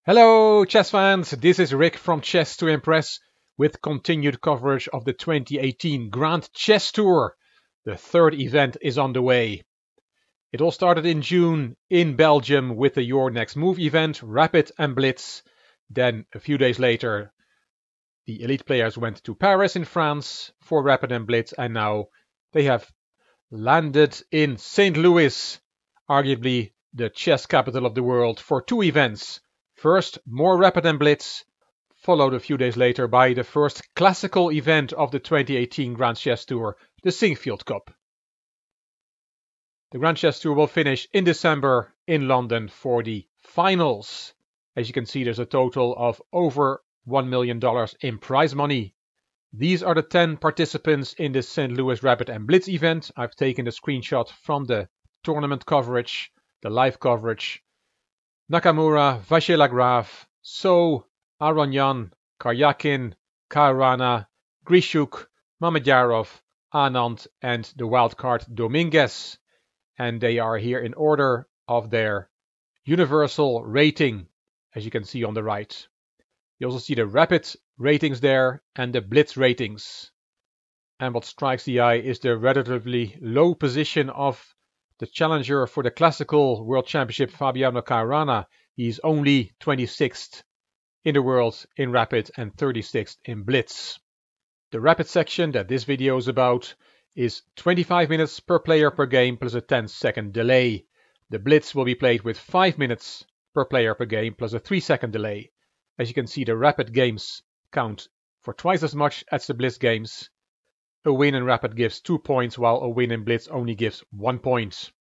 Hello chess fans, this is Rick from Chess to Impress with continued coverage of the 2018 Grand Chess Tour. The third event is on the way. It all started in June in Belgium with the Your Next Move event, Rapid and Blitz. Then a few days later, the elite players went to Paris in France for Rapid and Blitz, and now they have landed in St. Louis, arguably the chess capital of the world, for two events. First, more Rapid and Blitz, followed a few days later by the first classical event of the 2018 Grand Chess Tour, the Singfield Cup. The Grand Chess Tour will finish in December in London for the finals. As you can see, there's a total of over $1 million in prize money. These are the 10 participants in the St. Louis Rapid and Blitz event. I've taken the screenshot from the tournament coverage, the live coverage. Nakamura, Vachier-Lagrave, So, Aronian, Karyakin, Caruana, Grishuk, Mamedyarov, Anand, and the wildcard Dominguez. And they are here in order of their universal rating, as you can see on the right. You also see the Rapid ratings there and the Blitz ratings. And what strikes the eye is the relatively low position of the challenger for the Classical World Championship, Fabiano Caruana. He's only 26th in the world in Rapid and 36th in Blitz. The Rapid section that this video is about is 25 minutes per player per game plus a 10-second delay. The Blitz will be played with 5 minutes per player per game plus a 3-second delay. As you can see, the Rapid games count for twice as much as the Blitz games. A win in Rapid gives 2 points, while a win in Blitz only gives 1 point.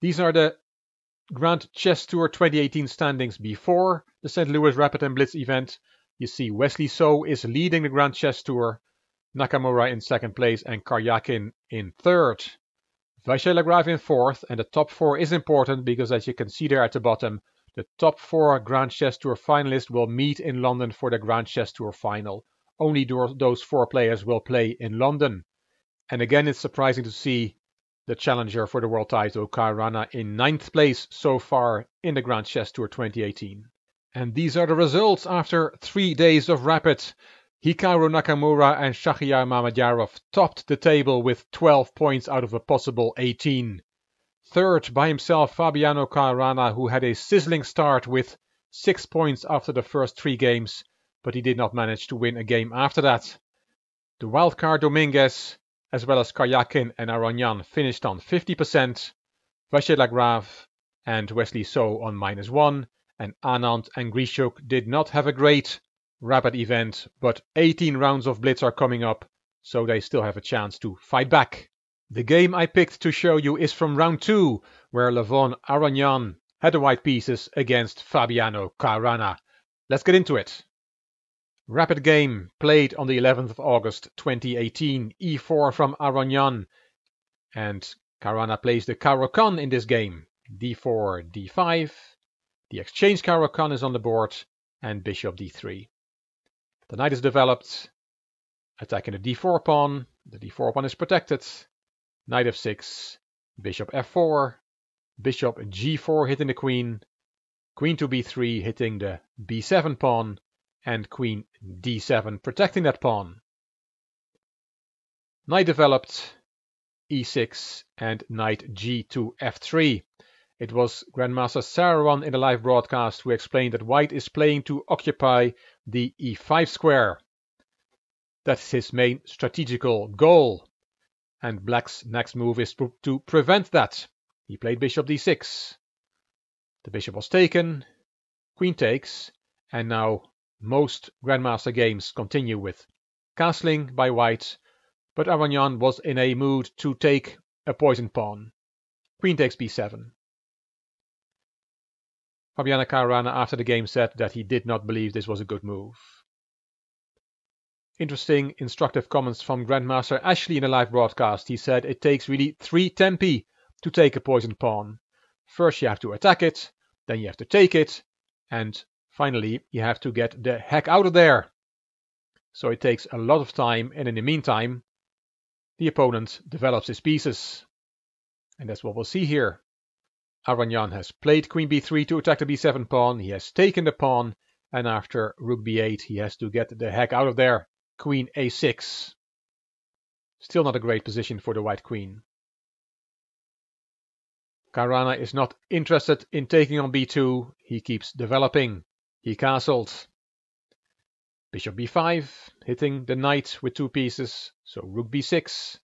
These are the Grand Chess Tour 2018 standings before the St. Louis Rapid and Blitz event. You see Wesley So is leading the Grand Chess Tour, Nakamura in second place and Karyakin in third. Vachier-Lagrave in fourth, and the top four is important because, as you can see there at the bottom, the top 4 Grand Chess Tour finalists will meet in London for the Grand Chess Tour final. Only those 4 players will play in London. And again, it's surprising to see the challenger for the world title, Caruana, in 9th place so far in the Grand Chess Tour 2018. And these are the results after 3 days of Rapid. Hikaru Nakamura and Shahryar Mamedyarov topped the table with 12 points out of a possible 18. Third by himself, Fabiano Caruana, who had a sizzling start with 6 points after the first 3 games, but he did not manage to win a game after that. The wildcard Dominguez, as well as Karyakin and Aronian, finished on 50%, Vachier-Lagrave and Wesley So on -1, and Anand and Grishuk did not have a great Rapid event, but 18 rounds of Blitz are coming up, so they still have a chance to fight back. The game I picked to show you is from round 2, where Levon Aronian had the white pieces against Fabiano Caruana. Let's get into it. Rapid game played on the 11th of August 2018, e4 from Aronian, and Caruana plays the Caro-Kann in this game, d4, d5, the exchange Caro-Kann is on the board, and bishop d3. The knight is developed, attacking the d4 pawn, the d4 pawn is protected, knight f6, bishop f4, bishop g4 hitting the queen, queen to b3 hitting the b7 pawn, and queen d7 protecting that pawn. Knight developed, e6, and knight g to f3. It was Grandmaster Saruman in the live broadcast who explained that white is playing to occupy the e5 square. That's his main strategical goal. And black's next move is to prevent that. He played bishop d6. The bishop was taken, queen takes, and now most Grandmaster games continue with castling by white, but Aronian was in a mood to take a poisoned pawn. Queen takes b7. Fabiano Caruana after the game said that he did not believe this was a good move. Interesting, instructive comments from Grandmaster Ashley in the live broadcast. He said it takes really 3 tempi to take a poisoned pawn. First you have to attack it, then you have to take it, and finally you have to get the heck out of there. So it takes a lot of time, and in the meantime the opponent develops his pieces. And that's what we'll see here. Aronian has played queen b3 to attack the b7 pawn. He has taken the pawn, and after rook b8, he has to get the heck out of there. Queen a6. Still not a great position for the white queen. Caruana is not interested in taking on b2. He keeps developing. He castled. Bishop b5, hitting the knight with 2 pieces. So rook b6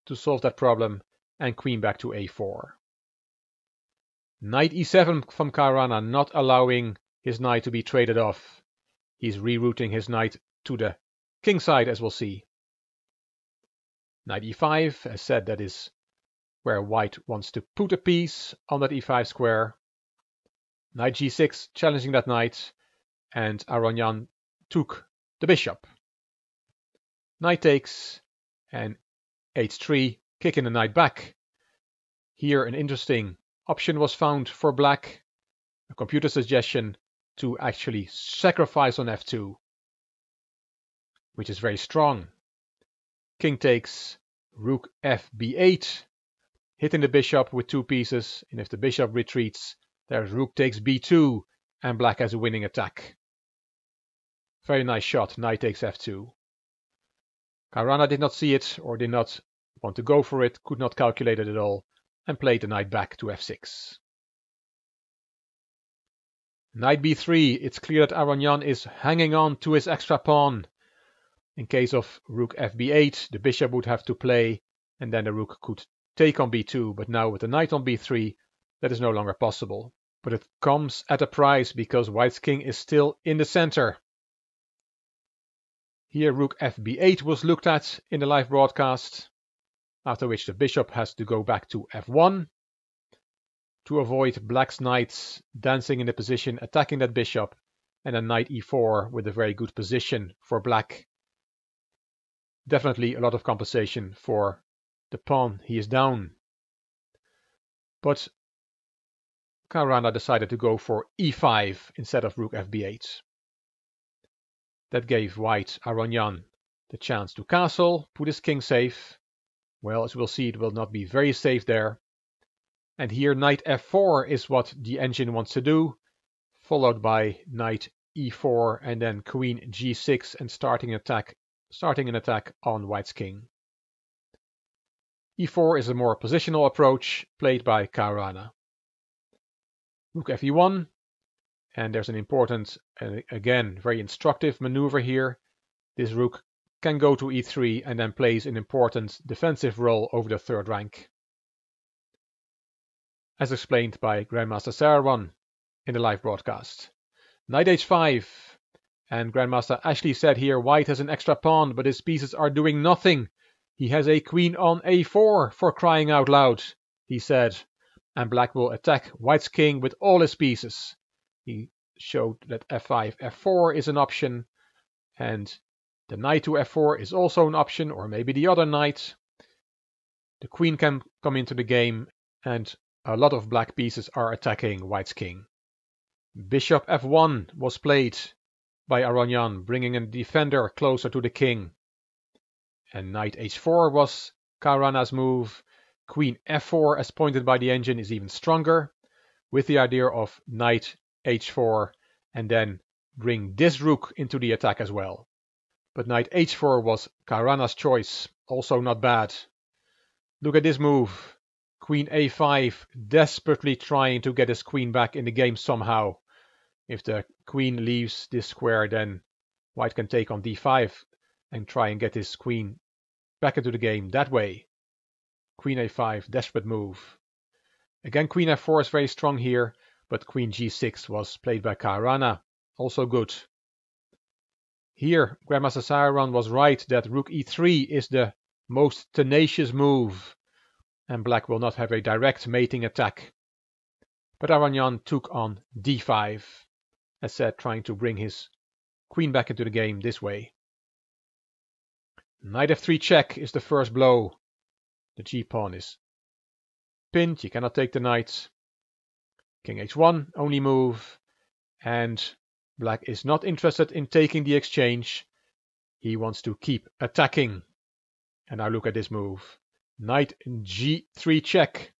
to solve that problem, and queen back to a4. Knight e7 from Caruana, not allowing his knight to be traded off. He's rerouting his knight to the king side, as we'll see. Knight e5, as said, that is where white wants to put a piece on that e5 square. Knight g6, challenging that knight, and Aronian took the bishop. Knight takes, and h3, kicking the knight back. Here an interesting option was found for black, a computer suggestion to actually sacrifice on f2, which is very strong. King takes, rook fb8, hitting the bishop with 2 pieces, and if the bishop retreats, there's rook takes b2, and black has a winning attack. Very nice shot, knight takes f2. Caruana did not see it, or did not want to go for it, could not calculate it at all, and played the knight back to f6. Knight b3, it's clear that Aronian is hanging on to his extra pawn. In case of rook fb8, the bishop would have to play, and then the rook could take on b2, but now with the knight on b3, that is no longer possible. But it comes at a price, because white's king is still in the center. Here rook fb8 was looked at in the live broadcast, after which the bishop has to go back to f1 to avoid black's knights dancing in the position, attacking that bishop, and then knight e4 with a very good position for black. Definitely a lot of compensation for the pawn he is down. But Caruana decided to go for e5 instead of rook fb8. That gave white, Aronian, the chance to castle, put his king safe. Well, as we'll see, it will not be very safe there. And here knight f4 is what the engine wants to do, followed by knight e4 and then queen g6 and starting an attack on white's king. e4 is a more positional approach played by Caruana. Rook fe1, and there's an important, again, very instructive maneuver here. This rook can go to e3 and then plays an important defensive role over the third rank, as explained by Grandmaster Caruana in the live broadcast. Knight h5, and Grandmaster Ashley said here white has an extra pawn, but his pieces are doing nothing. He has a queen on a4, for crying out loud, he said, and black will attack white's king with all his pieces. He showed that f5, f4 is an option, and the knight to f4 is also an option, or maybe the other knight. The queen can come into the game, and a lot of black pieces are attacking white's king. Bishop f1 was played by Aronian, bringing a defender closer to the king. And knight h4 was Caruana's move. Queen f4, as pointed by the engine, is even stronger, with the idea of knight h4 and then bring this rook into the attack as well. But knight h4 was Caruana's choice, also not bad. Look at this move. Queen a5, desperately trying to get his queen back in the game somehow. If the queen leaves this square, then white can take on d5 and try and get his queen back into the game that way. Queen a5, desperate move. Again, queen f4 is very strong here, but queen g6 was played by Caruana, also good. Here, Grandmaster Caruana was right that rook e3 is the most tenacious move, and black will not have a direct mating attack. But Aronian took on d5, as said, trying to bring his queen back into the game this way. Knight f3 check is the first blow. The g-pawn is pinned, you cannot take the knight. King h1, only move, and black is not interested in taking the exchange. He wants to keep attacking. And now look at this move. Knight g3 check.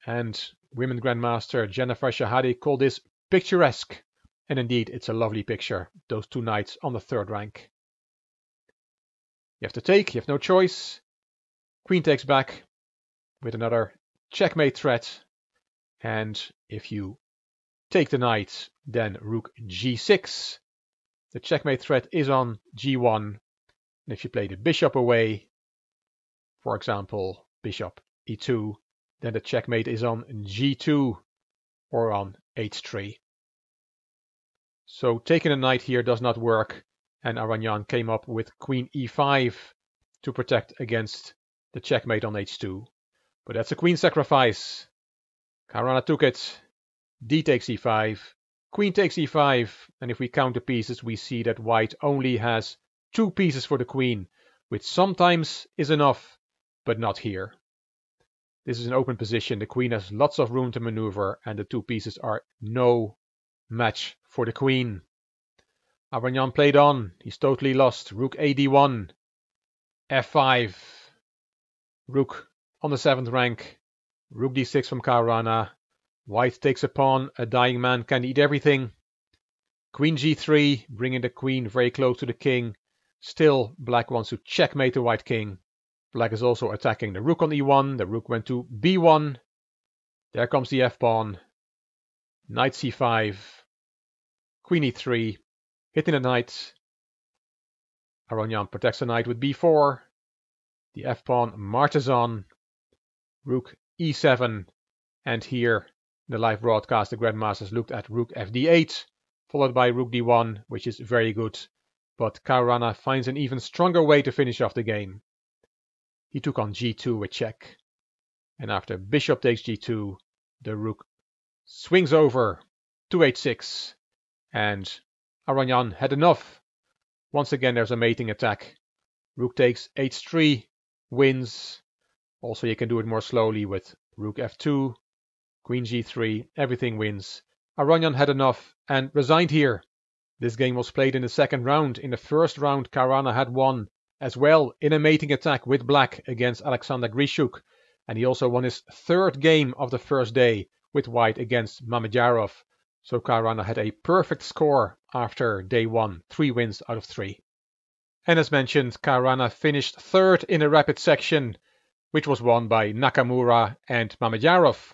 and women grandmaster Jennifer Shahade called this picturesque. And indeed, it's a lovely picture, those two knights on the third rank. You have to take, you have no choice. Queen takes back with another checkmate threat. And if you take the knight, then rook g6. The checkmate threat is on g1. And if you play the bishop away, for example, bishop e2, then the checkmate is on g2 or on h3. So taking a knight here does not work, and Aronian came up with queen e5 to protect against the checkmate on h2. But that's a queen sacrifice. Caruana took it. D takes e5, queen takes e5, and if we count the pieces, we see that white only has 2 pieces for the queen, which sometimes is enough, but not here. This is an open position, the queen has lots of room to maneuver, and the 2 pieces are no match for the queen. Aronian played on, he's totally lost. Rook ad1, f5, rook on the 7th rank, rook d6 from Caruana. White takes a pawn, a dying man can eat everything. Queen g3, bringing the queen very close to the king. Still, black wants to checkmate the white king. Black is also attacking the rook on e1. The rook went to b1. There comes the f-pawn. Knight c5. Queen e3. Hitting the knight. Aronian protects the knight with b4. The f-pawn marches on. Rook e7. And here, in the live broadcast, the grandmasters looked at rook fd8, followed by rook d1, which is very good. But Caruana finds an even stronger way to finish off the game. He took on g2 with check. And after bishop takes g2, the rook swings over to h6. And Aronian had enough. Once again, there's a mating attack. Rook takes h3, wins. Also, you can do it more slowly with rook f2, queen g3, everything wins. Aronian had enough and resigned here. This game was played in the second round. In the first round, Caruana had won as well in a mating attack with black against Alexander Grishuk. And he also won his 3rd game of the first day with white against Mamedyarov. So Caruana had a perfect score after day 1, 3 wins out of 3. And as mentioned, Caruana finished 3rd in the rapid section, which was won by Nakamura and Mamedyarov.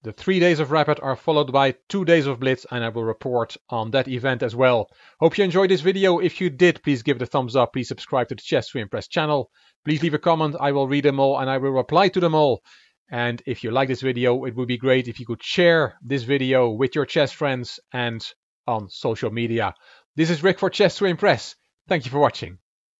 The 3 days of Rapid are followed by 2 days of Blitz, and I will report on that event as well. Hope you enjoyed this video. If you did, please give it a thumbs up. Please subscribe to the Chess to Impress channel. Please leave a comment. I will read them all and I will reply to them all. And if you like this video, it would be great if you could share this video with your chess friends and on social media. This is Rick for Chess to Impress. Thank you for watching.